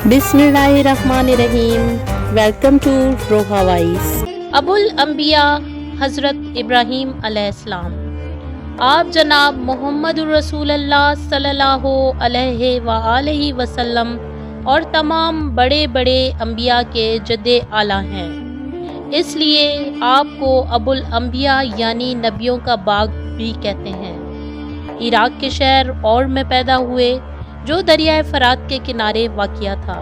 बिस्मिल्लाहिर्रहमानिर्रहीम। Welcome to Roha voice. Abul Anbiya Hazrat Ibrahim अलैहिस्सलाम, आप जनाब मोहम्मदुर रसूलुल्लाह सल्लल्लाहु अलैहि वआलैहि वसल्लम और तमाम बड़े बड़े अंबिया के जद्दे आला हैं। इसलिए आपको अबुल अंबिया यानी नबियों का बाग भी कहते हैं। इराक के शहर और में पैदा हुए जो दरियाए फरात के किनारे वाक़िया था।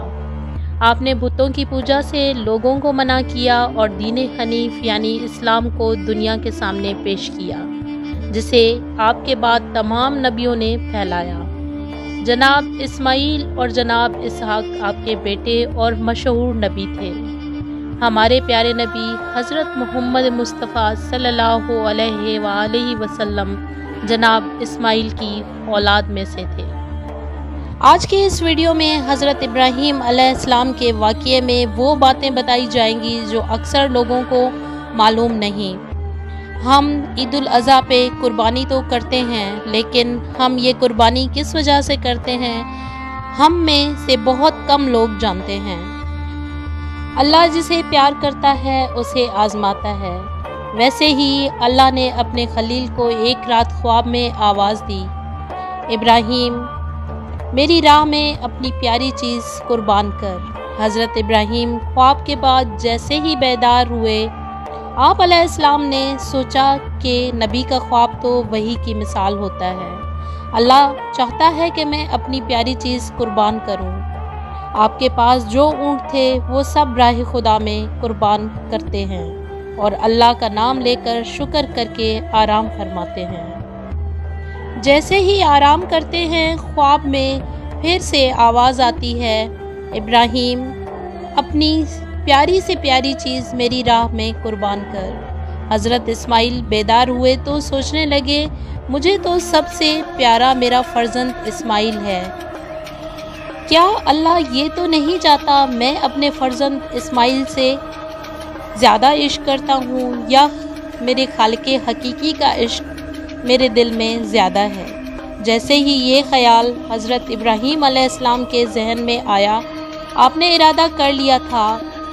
आपने बुतों की पूजा से लोगों को मना किया और दीन हनीफ यानी इस्लाम को दुनिया के सामने पेश किया, जिसे आपके बाद तमाम नबियों ने फैलाया। जनाब इस्माइल और जनाब इसहाक आपके बेटे और मशहूर नबी थे। हमारे प्यारे नबी हज़रत मोहम्मद मुस्तफ़ा सल्लल्लाहु अलैहि वसल्लम जनाब इस्माइल की औलाद में से थे। आज के इस वीडियो में हज़रत इब्राहीम अलैहिस्सलाम के वाक़ये में वो बातें बताई जाएंगी जो अक्सर लोगों को मालूम नहीं। हम ईद उल अज़हा पे कुर्बानी तो करते हैं, लेकिन हम ये कुर्बानी किस वजह से करते हैं हम में से बहुत कम लोग जानते हैं। अल्लाह जिसे प्यार करता है उसे आज़माता है। वैसे ही अल्लाह ने अपने खलील को एक रात ख्वाब में आवाज़ दी, इब्राहीम मेरी राह में अपनी प्यारी चीज़ कुर्बान कर। हज़रत इब्राहीम ख्वाब के बाद जैसे ही बेदार हुए, आप अलैहिस्सलाम ने सोचा कि नबी का ख्वाब तो वही की मिसाल होता है। अल्लाह चाहता है कि मैं अपनी प्यारी चीज़ कुर्बान करूं। आपके पास जो ऊँट थे वो सब राह खुदा में कुर्बान करते हैं और अल्लाह का नाम लेकर शुक्र करके आराम फरमाते हैं। जैसे ही आराम करते हैं, ख्वाब में फिर से आवाज़ आती है, इब्राहीम अपनी प्यारी से प्यारी चीज़ मेरी राह में कुर्बान कर। हज़रत इस्माइल बेदार हुए तो सोचने लगे, मुझे तो सबसे प्यारा मेरा फ़र्जंद इस्माइल है। क्या अल्लाह ये तो नहीं चाहता मैं अपने फ़र्जंद इस्माइल से ज़्यादा इश्क करता हूँ, या मेरे खालिक़े हकीकी का इश्क मेरे दिल में ज़्यादा है। जैसे ही ये ख़याल हज़रत इब्राहीम अलैहिस्सलाम के जहन में आया, आपने इरादा कर लिया था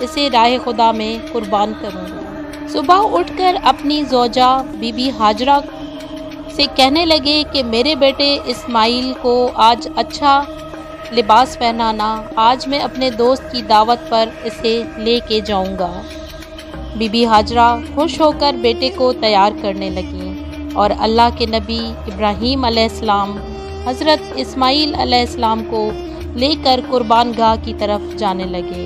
इसे राह खुदा में कुर्बान करूँगा। सुबह उठकर अपनी ज़ौजा बीबी हाजरा से कहने लगे कि मेरे बेटे इस्माइल को आज अच्छा लिबास पहनाना, आज मैं अपने दोस्त की दावत पर इसे ले के जाऊँगा। बीबी हाजरा खुश होकर बेटे को तैयार करने लगी और अल्लाह के नबी इब्राहीम अलैहिस्सलाम हज़रत इस्माइल अलैहिस्सलाम को लेकर कुर्बान गाह की तरफ जाने लगे।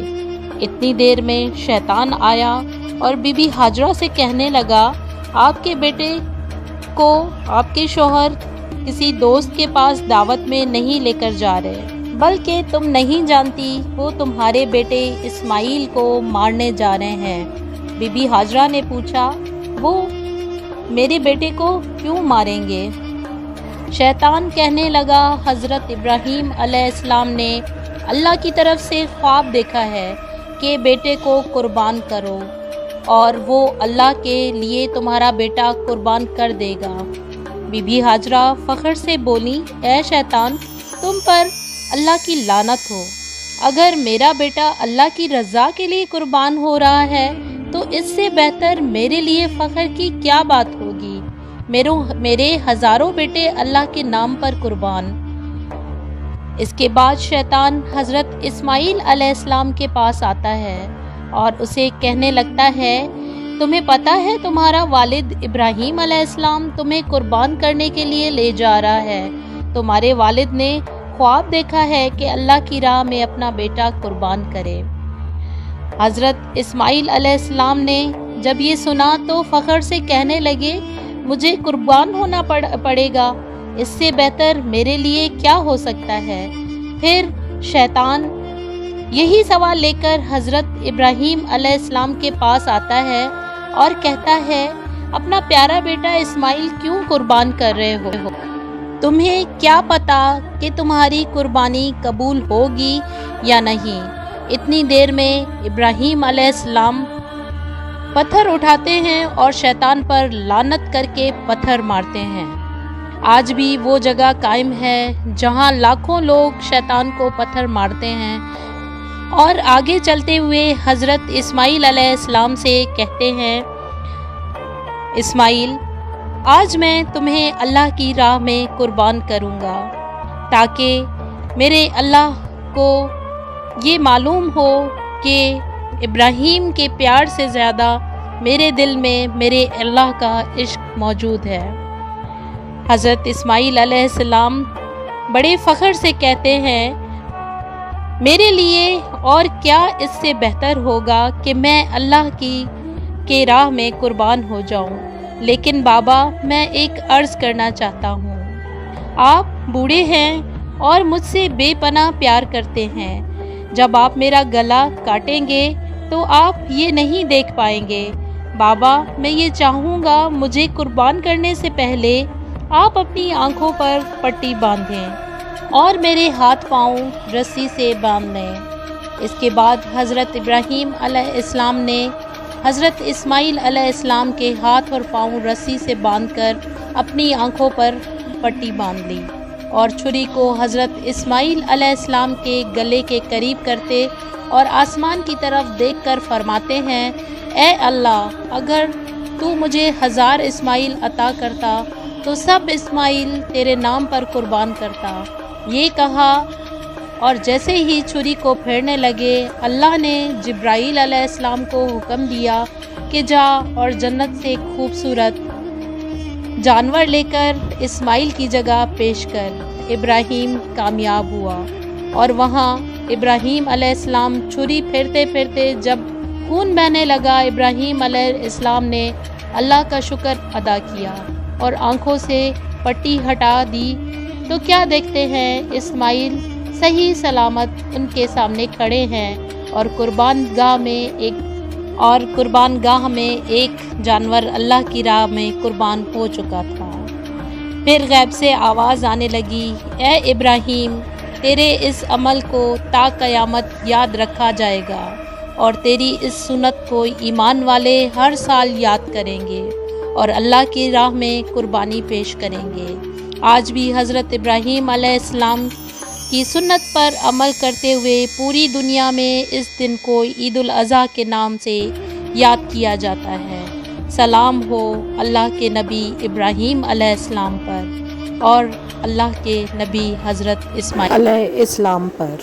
इतनी देर में शैतान आया और बीबी हाजरा से कहने लगा, आपके बेटे को आपके शौहर किसी दोस्त के पास दावत में नहीं लेकर जा रहे, बल्कि तुम नहीं जानती वो तुम्हारे बेटे इस्माइल को मारने जा रहे हैं। बीबी हाजरा ने पूछा, वो मेरे बेटे को क्यों मारेंगे? शैतान कहने लगा, हज़रत इब्राहीम अलैहिस्सलाम ने अल्लाह की तरफ से ख्वाब देखा है कि बेटे को कुर्बान करो और वो अल्लाह के लिए तुम्हारा बेटा कुर्बान कर देगा। बीबी हाजरा फ़ख्र से बोली, ऐ शैतान, तुम पर अल्लाह की लानत हो। अगर मेरा बेटा अल्लाह की रज़ा के लिए कुर्बान हो रहा है तो इससे बेहतर मेरे लिए फ़ख्र की क्या बात होगी। मेरे हज़ारों बेटे अल्लाह के नाम पर कुर्बान। इसके बाद शैतान हज़रत इस्माइल अलैहिस्सलाम के पास आता है और उसे कहने लगता है, तुम्हें पता है तुम्हारा वालिद इब्राहीम अलैहिस्सलाम तुम्हें कुर्बान करने के लिए ले जा रहा है। तुम्हारे वालिद ने ख्वाब देखा है कि अल्लाह की राह में अपना बेटा कुर्बान करे। हज़रत इस्माइल अलैहिस्सलाम ने जब ये सुना तो फ़ख्र से कहने लगे, मुझे कुर्बान होना पड़ेगा, इससे बेहतर मेरे लिए क्या हो सकता है। फिर शैतान यही सवाल लेकर हज़रत इब्राहीम अलैहिस्सलाम के पास आता है और कहता है, अपना प्यारा बेटा इस्माइल क्यों कुर्बान कर रहे हो? तुम्हें क्या पता कि तुम्हारी कुर्बानी कबूल होगी या नहीं। इतनी देर में इब्राहीम अलैहिस्सलाम पत्थर उठाते हैं और शैतान पर लानत करके पत्थर मारते हैं। आज भी वो जगह कायम है जहाँ लाखों लोग शैतान को पत्थर मारते हैं। اور آگے چلتے ہوئے حضرت اسماعیل علیہ السلام سے کہتے ہیں، اسماعیل، آج میں تمہیں اللہ کی راہ میں قربان کروں گا تاکہ میرے اللہ کو یہ معلوم ہو کہ ابراہیم کے پیار سے زیادہ میرے دل میں میرے اللہ کا عشق موجود ہے۔ حضرت اسماعیل علیہ السلام بڑے فخر سے کہتے ہیں، میرے لیے اور کیا اس سے بہتر ہوگا کہ میں اللہ کے راہ میں قربان ہو جاؤں، لیکن بابا میں ایک عرض کرنا چاہتا ہوں۔ آپ بوڑھے ہیں اور مجھ سے بے پناہ پیار کرتے ہیں، جب آپ میرا گلا کاٹیں گے تو آپ یہ نہیں دیکھ پائیں گے۔ بابا میں یہ چاہوں گا مجھے قربان کرنے سے پہلے آپ اپنی آنکھوں پر پٹی باندھیں اور میرے ہاتھ پاؤں رسی سے باندھ لیں۔ اس کے بعد حضرت ابراہیم علیہ السلام نے حضرت اسماعیل علیہ السلام کے ہاتھ اور پاؤں رسی سے باندھ کر اپنی آنکھوں پر پٹی باندھ لی اور چھری کو حضرت اسماعیل علیہ السلام کے گلے کے قریب کرتے اور آسمان کی طرف دیکھ کر فرماتے ہیں، اے اللہ، اگر تو مجھے 1000 اسماعیل عطا کرتا تو سب اسماعیل تیرے نام پر قربان کرتا۔ یہ کہا اور جیسے ہی چھری کو پھیرنے لگے، اللہ نے جبرائیل علیہ السلام کو حکم دیا کہ جا اور جنت سے خوبصورت جانور لے کر اسماعیل کی جگہ پیش کر۔ ابراہیم کامیاب ہوا اور وہاں ابراہیم علیہ السلام چھری پھیرتے پھیرتے جب خون بہنے لگا، ابراہیم علیہ السلام نے اللہ کا شکر ادا کیا اور آنکھوں سے پٹی ہٹا دی تو کیا دیکھتے ہیں، اسماعیل صحیح سلامت ان کے سامنے کھڑے ہیں اور قربان گاہ میں ایک جانور اللہ کی راہ میں قربان ہو چکا تھا۔ پھر غیب سے آواز آنے لگی، اے ابراہیم، تیرے اس عمل کو تا قیامت یاد رکھا جائے گا اور تیری اس سنت کو ایمان والے ہر سال یاد کریں گے اور اللہ کی راہ میں قربانی پیش کریں گے۔ آج بھی حضرت ابراہیم علیہ السلام کی سنت پر عمل کرتے ہوئے پوری دنیا میں اس دن کو عید الاضحیٰ کے نام سے یاد کیا جاتا ہے۔ سلام ہو اللہ کے نبی ابراہیم علیہ السلام پر اور اللہ کے نبی حضرت اسماعیل علیہ السلام پر۔